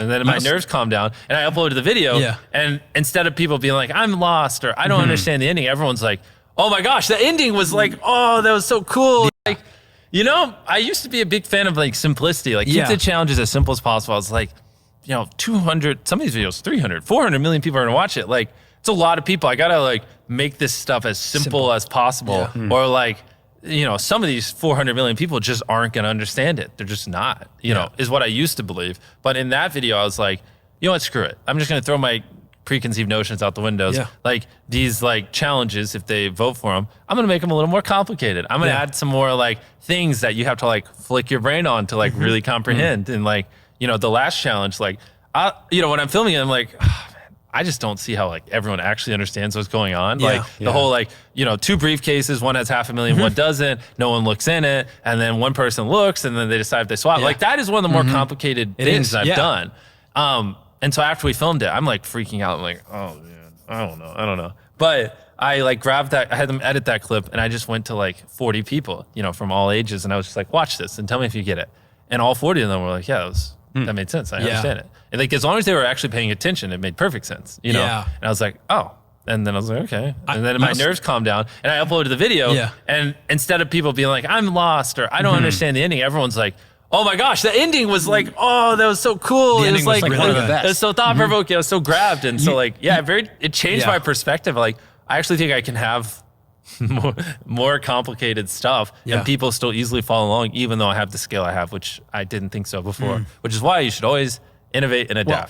And then my nerves calmed down and I uploaded the video. Yeah. And instead of people being like, I'm lost or I don't understand the ending, everyone's like, oh my gosh, the ending was like, oh, that was so cool. Like, you know, I used to be a big fan of like simplicity, like keep the challenges as simple as possible. I was like, you know, 200, some of these videos, 300, 400 million people are gonna watch it. Like, it's a lot of people. I gotta like make this stuff as simple as possible. Or like, you know, some of these 400 million people just aren't gonna understand it. They're just not, you know, is what I used to believe. But in that video, I was like, you know what, screw it. I'm just gonna throw my preconceived notions out the windows. Like these like challenges, if they vote for them, I'm gonna make them a little more complicated. I'm gonna add some more like things that you have to like flick your brain on to like really comprehend. And like, you know, the last challenge, like, you know, when I'm filming it, I'm like, oh, man, I just don't see how like everyone actually understands what's going on. Like the whole like, you know, 2 briefcases, one has 500,000, one doesn't, no one looks in it. And then one person looks and then they decide if they swap. Like that is one of the more complicated things I've done. And so after we filmed it, I'm like freaking out. I'm like, oh man, I don't know. But I like grabbed that, I had them edit that clip and I just went to like 40 people, you know, from all ages. And I was just like, watch this and tell me if you get it. And all 40 of them were like, yeah, that made sense. I understand it. And like, as long as they were actually paying attention, it made perfect sense, you know? And I was like, oh. And then I was like, okay. And then my nerves calmed down and I uploaded the video. And instead of people being like, I'm lost or I don't understand the ending, everyone's like, oh my gosh, the ending was like, oh, that was so cool. It was like one of the best. It was so thought provoking. I was so grabbed. And so like, yeah, it changed my perspective. Like, I actually think I can have more complicated stuff and people still easily follow along, even though I have the scale I have, which I didn't think so before, which is why you should always innovate and adapt.